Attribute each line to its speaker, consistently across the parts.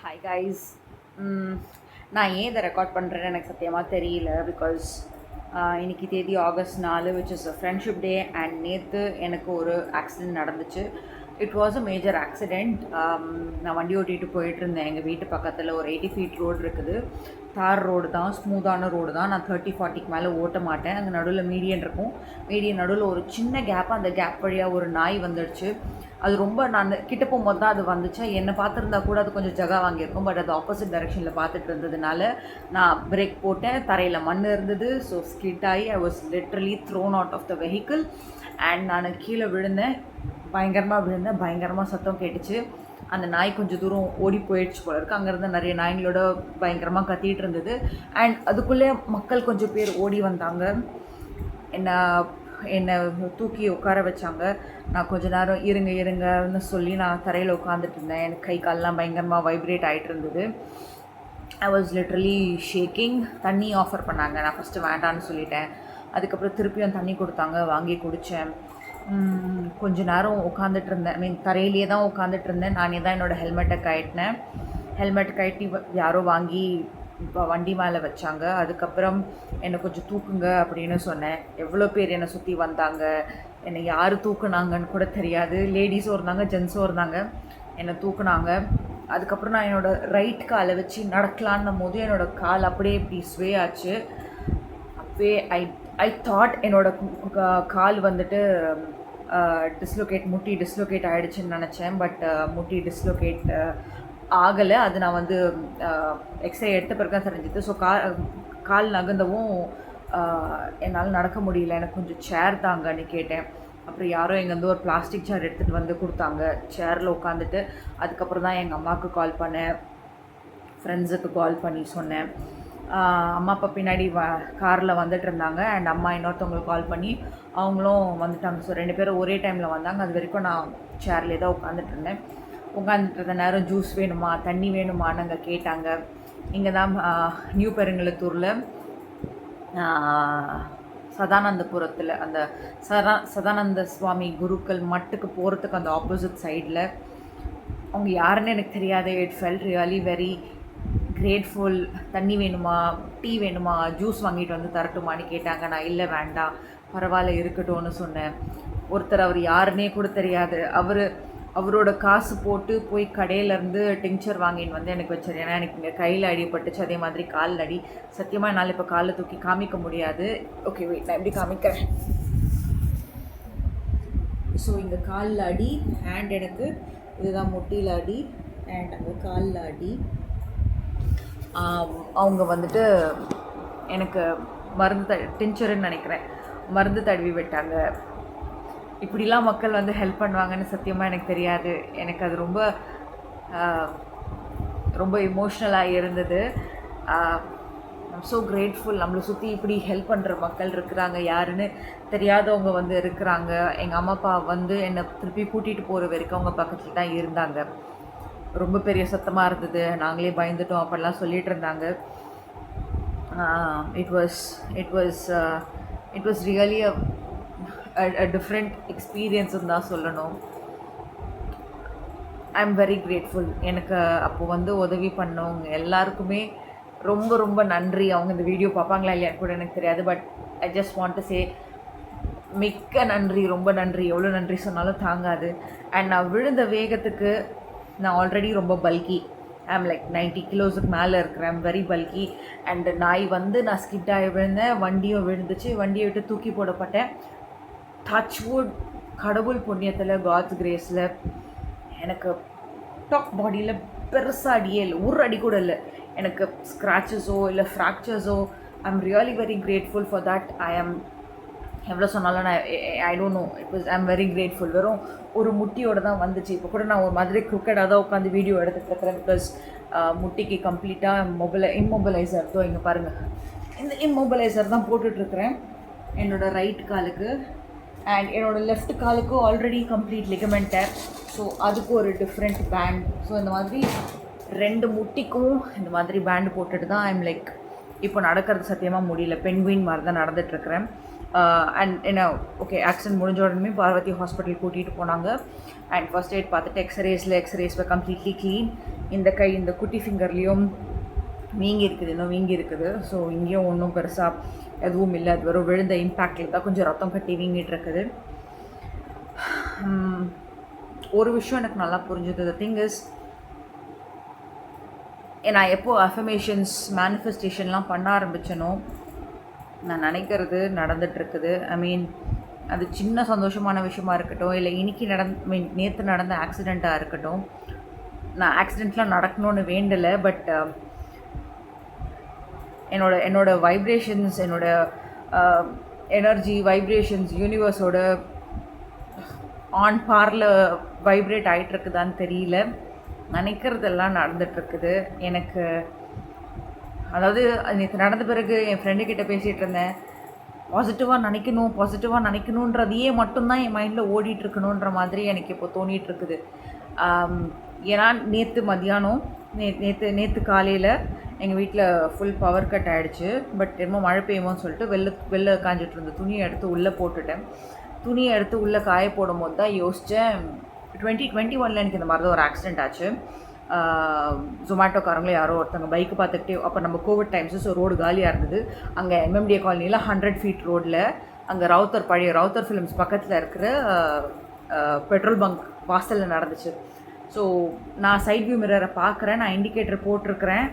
Speaker 1: Hi guys. நான் ஏன் இதை ரெக்கார்ட் பண்ணுறேன்னு எனக்கு சத்தியமாக தெரியல. பிகாஸ் இன்னைக்கு தேதி August 4 which is friendship day. And நேற்று எனக்கு ஒரு ஆக்சிடெண்ட் நடந்துச்சு. It was a major accident. நான் வண்டி ஓட்டிகிட்டு போயிட்டு இருந்தேன். எங்கள் வீட்டு பக்கத்தில் ஒரு 80 feet ரோடு இருக்குது. தார் ரோடு தான், ஸ்மூத்தான ரோடு தான். நான் 30-40க்கு மேலே ஓட்ட மாட்டேன். அங்கே நடுவில் மீடியன் இருக்கும். மீடியன் நடுவில் ஒரு சின்ன கேப், அந்த கேப் வழியாக ஒரு நாய் வந்துடுச்சு. அது ரொம்ப நான் கிட்ட போகும்போது தான் அது வந்துச்சு. என்னை பார்த்துருந்தா கூட அது கொஞ்சம் ஜகா வாங்கியிருக்கும். பட் அது ஆப்போசிட் டைரெக்ஷனில் பார்த்துட்டு இருந்ததுனால நான் பிரேக் போட்டேன். தரையில் மண் இருந்தது. ஸோ ஸ்கிட் ஆகி I was literally thrown out of the vehicle. And நான் கீழே விழுந்தேன். பயங்கரமாக விழுந்தேன். பயங்கரமாக சத்தம் கேட்டுச்சு. அந்த நாய் கொஞ்சம் தூரம் ஓடி போயிடுச்சு போல இருக்குது. அங்கேருந்து நிறைய நாய்களோட பயங்கரமாக கத்திகிட்டு இருந்தது. அண்ட் அதுக்குள்ளே மக்கள் கொஞ்சம் பேர் ஓடி வந்தாங்க. என்னை தூக்கி உட்கார வச்சாங்க. நான் கொஞ்ச நேரம் இருங்கன்னு சொல்லி நான் தரையில் உட்காந்துட்டு இருந்தேன். எனக்கு கை கால்லாம் பயங்கரமாக வைப்ரேட் ஆகிட்டு இருந்தது. ஐ வாஸ் லிட்ரலி ஷேக்கிங். தண்ணி ஆஃபர் பண்ணாங்க. நான் ஃபஸ்ட்டு வேண்டான்னு சொல்லிட்டேன். அதுக்கப்புறம் திருப்பியும் தண்ணி கொடுத்தாங்க, வாங்கி குடித்தேன். கொஞ்ச நேரம் உட்காந்துட்டு இருந்தேன். தரையிலே தான் உட்காந்துட்டு இருந்தேன். நானே தான் என்னோடய ஹெல்மெட்டை கட்டினேன். ஹெல்மெட் கட்டி யாரோ வாங்கி இப்போ வண்டி மேலே வச்சாங்க. அதுக்கப்புறம் என்னை கொஞ்சம் தூக்குங்க அப்படின்னு சொன்னேன். எவ்வளோ பேர் என்னை சுற்றி வந்தாங்க. என்னை யார் தூக்குனாங்கன்னு கூட தெரியாது. லேடிஸும் இருந்தாங்க, ஜென்ஸும் இருந்தாங்க. என்னை தூக்குனாங்க. அதுக்கப்புறம் நான் என்னோடய ரைட் காலை வச்சு நடக்கலான்னும் போது என்னோடய கால் அப்படியே இப்படி ஸ்வே ஆச்சு. அப்பவே ஐ தாட் என்னோடய கால் வந்துட்டு முட்டி டிஸ்லோகேட் ஆகிடுச்சின்னு நினச்சேன். பட் முட்டி டிஸ்லோகேட் ஆகலை. அது நான் வந்து எக்ஸ்ரே எடுத்த பிறகு தான் தெரிஞ்சுது. ஸோ கால் நகர்ந்தவும் என்னால் நடக்க முடியல. எனக்கு கொஞ்சம் சேர் தாங்கன்னு கேட்டேன். அப்புறம் யாரோ எங்கேருந்து ஒரு பிளாஸ்டிக் சேர் எடுத்துகிட்டு வந்து கொடுத்தாங்க. சேரில் உட்காந்துட்டு அதுக்கப்புறம் தான் எங்கள் அம்மாவுக்கு கால் பண்ணேன், ஃப்ரெண்ட்ஸுக்கு கால் பண்ணி சொன்னேன். அம்மா அப்பா பின்னாடி காரில் வந்துட்டு இருந்தாங்க. அண்ட் அம்மா இன்னொருத்தவங்களுக்கு கால் பண்ணி அவங்களும் வந்துட்டாங்க. ஸோ 2 பேரும் ஒரே டைமில் வந்தாங்க. அது வரைக்கும் நான் சேர்லேயே தான் உட்காந்துட்டு இருந்தேன். உட்காந்துட்டு நேரம் ஜூஸ் வேணுமா, தண்ணி வேணுமான்னு அங்கே கேட்டாங்க. இங்கே தான் நியூ பெருங்குளத்தூரில் சதானந்தபுரத்தில் அந்த சதானந்த சுவாமி குருக்கள் மட்டுக்கு போகிறதுக்கு அந்த ஆப்போசிட் சைடில். அவங்க யாருன்னு எனக்கு தெரியாது. It felt really very grateful. தண்ணி வேணுமா, டீ வேணுமா, ஜூஸ் வாங்கிட்டு வந்து தரட்டுமான்னு கேட்டாங்க. நான் இல்லை வேண்டாம், பரவாயில்ல இருக்கட்டும்னு சொன்னேன். ஒருத்தர், அவர் யாருன்னே கூட தெரியாது, அவரோட காசு போட்டு போய் கடையிலேருந்து டிங்சர் வாங்கின்னு வந்து எனக்கு வச்சார். ஏன்னா எனக்கு இங்கே கையில் அடிப்பட்டுச்சு, அதே மாதிரி காலில் அடி. சத்தியமாக என்னால் இப்போ காலில் தூக்கி காமிக்க முடியாது. ஓகே வெயிட், நான் எப்படி காமிக்கிறேன். ஸோ இங்கே காலில் அடி, ஹேண்ட் எனக்கு இதுதான் முட்டியில் அடி, அண்ட் அங்கே காலில் அடி. அவங்க வந்துட்டு எனக்கு மருந்து டிஞ்சருன்னு நினைக்கிறேன், மருந்து தடவி விட்டாங்க. இப்படிலாம் மக்கள் வந்து ஹெல்ப் பண்ணுவாங்கன்னு சத்தியமாக எனக்கு தெரியாது. எனக்கு அது ரொம்ப ரொம்ப இமோஷ்னலாக இருந்தது. I'm so grateful. நம்மளை சுற்றி இப்படி ஹெல்ப் பண்ணுற மக்கள் இருக்கிறாங்க. யாருன்னு தெரியாதவங்க வந்து இருக்கிறாங்க. எங்கள் அம்மா அப்பா வந்து என்னை திருப்பி கூட்டிகிட்டு போகிற வரைக்கும் அவங்க பக்கத்தில் தான் இருந்தாங்க. ரொம்ப பெரிய சத்தமாக இருந்தது, நாங்களே பயந்துட்டோம் அப்படிலாம் சொல்லிகிட்டு இருந்தாங்க. It was really a different experience தான் சொல்லணும். ஐ எம் வெரி கிரேட்ஃபுல். எனக்கு அப்போ வந்து உதவி பண்ணவங்க எல்லாருக்குமே ரொம்ப ரொம்ப நன்றி. அவங்க இந்த வீடியோ பார்ப்பாங்களா இல்லையா கூட எனக்கு தெரியாது. But I just want to say மிக்க நன்றி, ரொம்ப நன்றி. எவ்வளோ நன்றி சொன்னாலும் தாங்காது. அண்ட் நான் விழுந்த வேகத்துக்கு நான் ஆல்ரெடி ரொம்ப பல்கி. ஐ ஆம் லைக் 90 கிலோஸுக்கு மேலே இருக்கிறேன். I'm very bulky. அண்டு நாய் வந்து நான் ஸ்கிட் ஆகி விழுந்தேன். வண்டியும் விழுந்துச்சு. வண்டியை விட்டு தூக்கி போடப்பட்டேன். டச்வுட், கடவுள் புண்ணியத்தில், காட்ஸ் கிரேஸில் எனக்கு டாப் பாடியில் பெருசாக அடியே இல்லை, ஒரு அடி கூட இல்லை. எனக்கு ஸ்க்ராச்சஸோ இல்லை ஃப்ராக்சர்ஸோ. I am really very grateful for that. எவ்வளோ சொன்னாலும் நான் I don't know. I am very grateful. வெறும் ஒரு முட்டியோடு தான் வந்துச்சு. இப்போ கூட நான் ஒரு மாதிரி குக்கடாக தான் உட்காந்து வீடியோ எடுத்துகிட்டு இருக்கிறேன். பிகாஸ் முட்டிக்கு கம்ப்ளீட்டாக இம்மொபிலைசர் தான் இங்கே பாருங்கள். இந்த இம்மொபிலைசர் தான் போட்டுட்ருக்கிறேன் என்னோடய ரைட் காலுக்கு. அண்ட் என்னோடய லெஃப்ட் காலுக்கும் already complete ligament tear. So அதுக்கு ஒரு டிஃப்ரெண்ட் பேண்ட். ஸோ இந்த மாதிரி 2 முட்டிக்கும் இந்த மாதிரி பேண்டு போட்டுட்டு தான் ஐம் லைக் இப்போ நடக்கிறது சத்தியமாக முடியல. பெண்குயின் மாதிரி தான் நடந்துகிட்ருக்கிறேன். அண்ட் என்ன ஓகே ஆக்சிடென்ட் முடிஞ்ச உடனே பார்வதி ஹாஸ்பிட்டல் கூட்டிகிட்டு போனாங்க. அண்ட் ஃபர்ஸ்ட் எய்ட் பார்த்துட்டு எக்ஸ்ரேஸ் கம்ப்ளீட்லி க்ளீன். இந்த கை இந்த குட்டி ஃபிங்கர்லேயும் வீங்கி இருக்குது, இன்னும் வீங்கி இருக்குது. ஸோ இங்கேயும் ஒன்றும் பெருசாக எதுவும் இல்லை. அது வெறும் விழுந்த இம்பேக்டில் தான் கொஞ்சம் ரத்தம் கட்டி வீங்கிட்டு இருக்குது. ஒரு விஷயம் எனக்கு நல்லா புரிஞ்சுது. த திங் இஸ், நான் எப்போது அஃபர்மேஷன்ஸ் மேனிஃபெஸ்டேஷன்லாம் பண்ண ஆரம்பித்தனோ நான் நினைக்கிறது நடந்துகிட்ருக்குது. ஐ மீன் அது சின்ன சந்தோஷமான விஷயமா இருக்கட்டும், இல்லை இன்றைக்கி நேற்று நடந்த ஆக்சிடெண்ட்டாக இருக்கட்டும். நான் ஆக்சிடெண்ட்லாம் நடக்கணும்னு வேண்டலை, பட் என்னோட வைப்ரேஷன்ஸ், என்னோட எனர்ஜி வைப்ரேஷன்ஸ் யூனிவர்ஸோட ஆன் பார்ல வைப்ரேட் ஆகிட்டுருக்குதான்னு தெரியல. நினைக்கிறதெல்லாம் நடந்துகிட்ருக்குது எனக்கு. அதாவது நேற்று நடந்த பிறகு என் ஃப்ரெண்டுக்கிட்ட பேசிகிட்டு இருந்தேன். பாசிட்டிவாக நினைக்கணுன்றதையே மட்டும்தான் என் மைண்டில் ஓடிட்டுருக்கணுன்ற மாதிரி எனக்கு இப்போ தோணிகிட்ருக்குது. ஏன்னா நேற்று மத்தியானம் நேற்று காலையில் எங்கள் வீட்டில் ஃபுல் பவர் கட் ஆகிடுச்சு. பட் என்னமோ மழை பெய்யுமோன்னு சொல்லிட்டு வெளில காஞ்சிட்டு இருந்த துணியை எடுத்து உள்ளே போட்டுட்டேன். துணியை எடுத்து உள்ளே காய போடும் போது தான் யோசித்தேன், 2021 எனக்கு இந்த மாதிரி தான் ஒரு ஆக்சிடெண்ட் ஆச்சு. ஜொமேட்டோக்காரங்களே யாரோ ஒருத்தவங்க பைக்கு பார்த்துக்கிட்டே, அப்போ நம்ம கோவிட் டைம்ஸு, ஸோ ரோடு காலியாக இருந்தது. அங்கே எம்எம்டிஏ காலனியில் 100 ஃபீட் ரோடில் அங்கே பழைய ரவுத்தர் ஃபிலிம்ஸ் பக்கத்தில் இருக்கிற பெட்ரோல் பங்க் வாசலில் நடந்துச்சு. ஸோ நான் சைட் வியூ மிரரை பார்க்குறேன், நான் இண்டிகேட்டர் போட்டிருக்கிறேன்.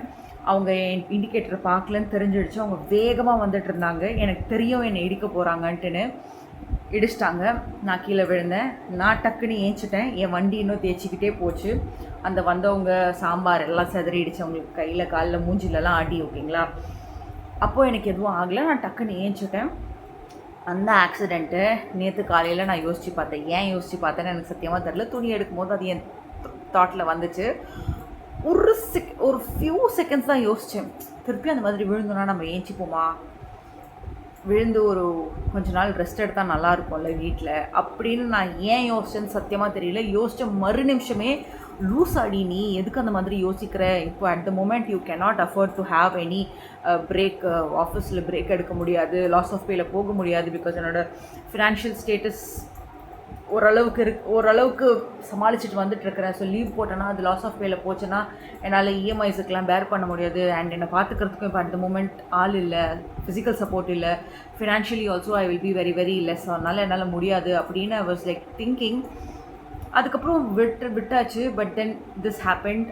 Speaker 1: அவங்க என் இண்டிகேட்டரை பார்க்கலன்னு தெரிஞ்சிடுச்சு. அவங்க வேகமாக வந்துட்டு இருந்தாங்க. எனக்கு தெரியும் என்னை இடிக்க போகிறாங்கன்ட்டுன்னு. இடிச்சிட்டாங்க. நான் கீழே விழுந்தேன். நான் டக்குன்னு ஏஞ்சிட்டேன். என் வண்டி இன்னும் தேய்ச்சிக்கிட்டே போச்சு. அந்த வந்தவங்க சாம்பார் எல்லாம் செதறிடுச்சு. அவங்களுக்கு கையில் காலில் மூஞ்சிலலாம் அடி. ஓகேங்களா, அப்போது எனக்கு எதுவும் ஆகலை. நான் டக்குன்னு ஏஞ்சிட்டேன். அந்த ஆக்சிடெண்ட்டு நேற்று காலையில் நான் யோசித்து பார்த்தேன். ஏன் யோசித்து பார்த்தேன்னு எனக்கு சத்தியமாக தெரில. துணி எடுக்கும்போது அது என் தாட்டில் வந்துச்சு. ஒரு ஃபியூ செகண்ட்ஸ் தான் யோசித்தேன். திருப்பி அந்த மாதிரி விழுந்தோன்னா நம்ம ஏஞ்சிப்போமா, விழுந்து ஒரு கொஞ்ச நாள் ரெஸ்ட் எடுத்தால் நல்லா இருக்கும்ல வீட்டில் அப்படின்னு நான் ஏன் யோசிச்சேன்னு சத்தியமாக தெரியல. யோசித்த மறு நிமிஷமே லூஸ் ஆடி, நீ எதுக்கு அந்த மாதிரி யோசிக்கிற, இப்போ at the moment you cannot afford to have any break, ஆஃபீஸில் பிரேக் எடுக்க முடியாது, லாஸ் ஆஃப் பேயில் போக முடியாது, பிகாஸ் என்னோடய ஃபினான்ஷியல் ஸ்டேட்டஸ் ஓரளவுக்கு சமாளிச்சுட்டு வந்துட்டுருக்கிறேன். ஸோ லீவ் போட்டேன்னா அது லாஸ் ஆஃப் பேயில் போச்சுன்னா என்னால் இஎம்ஐஸுக்கெலாம் பேர் பண்ண முடியாது. அண்ட் என்னை பார்த்துக்கிறதுக்கும் இப்போ அட் த மூமெண்ட் ஆள் இல்லை, ஃபிசிக்கல் சப்போர்ட் இல்லை, financially also I will be very very less. அதனால் என்னால் முடியாது அப்படின்னு ஐ வாஸ் லைக் திங்கிங். அதுக்கப்புறம் விட்டாச்சு. But then this happened.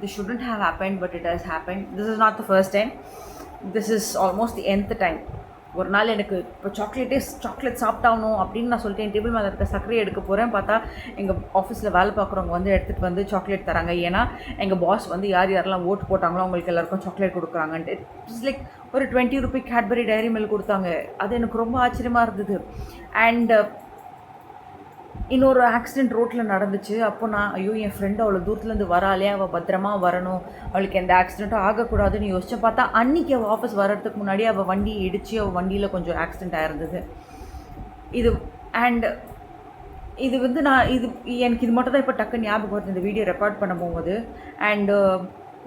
Speaker 1: This shouldn't have happened, but it has happened. This is not the first time. This is almost the nth time. ஒரு நாள் எனக்கு இப்போ சாக்லேட் சாப்பிட்டாகணும் அப்படின்னு நான் சொல்லிட்டு என் டேபிள் மேலே இருக்க சர்க்கரையை எடுக்க போகிறேன். பார்த்தா எங்கள் ஆஃபீஸில் வேலை பார்க்குறவங்க வந்து எடுத்துகிட்டு வந்து சாக்லேட் தராங்க. ஏன்னா எங்கள் பாஸ் வந்து யாரெல்லாம் ஓட்டு போட்டாங்களோ அவங்களுக்கு எல்லாருக்கும் சாக்லேட் கொடுக்குறாங்கன்ட்டு. இட்ஸ் லைக் ஒரு 20 ரூபி கேட்பரி டைரி மில்க் கொடுத்தாங்க. அது எனக்கு ரொம்ப ஆச்சரியமாக இருந்தது. அண்ட் இன்னொரு ஆக்சிடெண்ட் ரோட்டில் நடந்துச்சு. அப்போ நான் ஐயோ என் ஃப்ரெண்டு அவ்வளோ தூரத்துலேருந்து வராளே, அவள் பத்திரமா வரணும், அவளுக்கு எந்த ஆக்சிடெண்ட்டும் ஆகக்கூடாதுன்னு யோசிச்சு பார்த்தா அன்றைக்கி அவள் ஆஃபீஸ் வர்றதுக்கு முன்னாடி அவள் வண்டி இடித்து அவள் வண்டியில் கொஞ்சம் ஆக்சிடெண்ட் ஆகிருந்தது. இது வந்து எனக்கு இது மட்டும் தான் இப்போ டக்கு ஞாபகம் வருது இந்த வீடியோ ரெக்கார்ட் பண்ண போகும்போது. அண்டு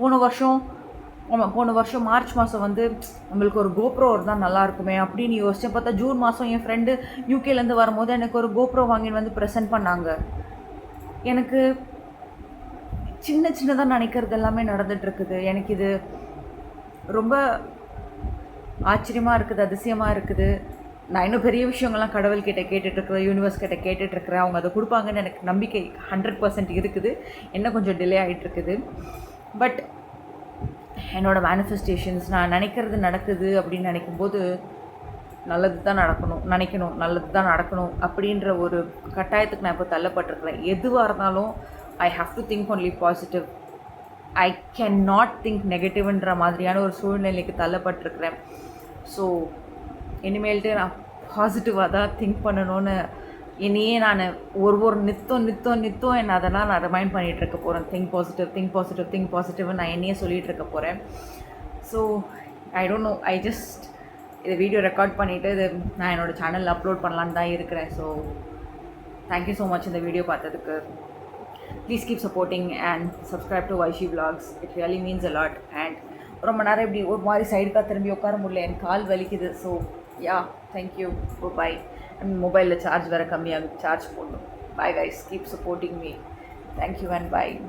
Speaker 1: போன வருஷம் மார்ச் மாதம் வந்து நம்மளுக்கு ஒரு கோப்ரோ இருந்தால் நல்லாயிருக்குமே அப்படின்னு யோசிச்சேன். பார்த்தா ஜூன் மாதம் என் ஃப்ரெண்டு யூகேலேருந்து வரும்போது எனக்கு ஒரு கோப்ரோ வாங்கின்னு வந்து ப்ரெசென்ட் பண்ணாங்க. எனக்கு சின்னதாக நினைக்கிறது எல்லாமே நடந்துகிட்ருக்குது. எனக்கு இது ரொம்ப ஆச்சரியமாக இருக்குது, அதிசயமாக இருக்குது. நான் இன்னும் பெரிய விஷயங்கள்லாம் கடவுள்கிட்ட கேட்டுட்ருக்குறேன், யூனிவர்ஸ் கிட்ட கேட்டுட்ருக்குறேன். அவங்க அதை கொடுப்பாங்கன்னு எனக்கு நம்பிக்கை 100% இருக்குது. என்ன கொஞ்சம் டிலே ஆகிட்டுருக்குது. பட் என்னோடய மேனிஃபெஸ்டேஷன்ஸ் நான் நினைக்கிறது நடக்குது அப்படின்னு நினைக்கும்போது நல்லது தான் நடக்கணும் அப்படின்ற ஒரு கட்டாயத்துக்கு நான் இப்போ தள்ளப்பட்டிருக்கிறேன். எதுவாக இருந்தாலும் I have to think only positive. I can not think நெகட்டிவ்ன்ற மாதிரியான ஒரு சூழ்நிலைக்கு தள்ளப்பட்டிருக்கிறேன். ஸோ இனிமேல்ட்டு நான் பாசிட்டிவாக தான் திங்க் பண்ணணும்னு என்னையே நான் ஒரு நித்தம் என்ன அதெல்லாம் நான் ரிமைண்ட் பண்ணிகிட்டு இருக்க போகிறேன். திங்க் பாசிட்டிவ் நான் என்னையே சொல்லிகிட்டு இருக்க போகிறேன். So I don't know, I just இதை வீடியோ ரெக்கார்ட் பண்ணிவிட்டு இது நான் என்னோடய சேனலில் அப்லோட் பண்ணலான்னு தான் இருக்கிறேன். ஸோ தேங்க்யூ ஸோ மச் இந்த வீடியோ பார்த்ததுக்கு. Please keep supporting and subscribe to Vaishi vlogs. It really means a lot. And ரொம்ப நேரம் இப்படி ஒரு மாதிரி சைடுக்காக திரும்பி உட்கார முடியல, என் கால் வலிக்குது. So yeah thank you bye. And மொபைலில் சார்ஜ் வேறு கம்மியாகுது, சார்ஜ் போடணும். Bye guys, keep supporting me. Thank you and bye.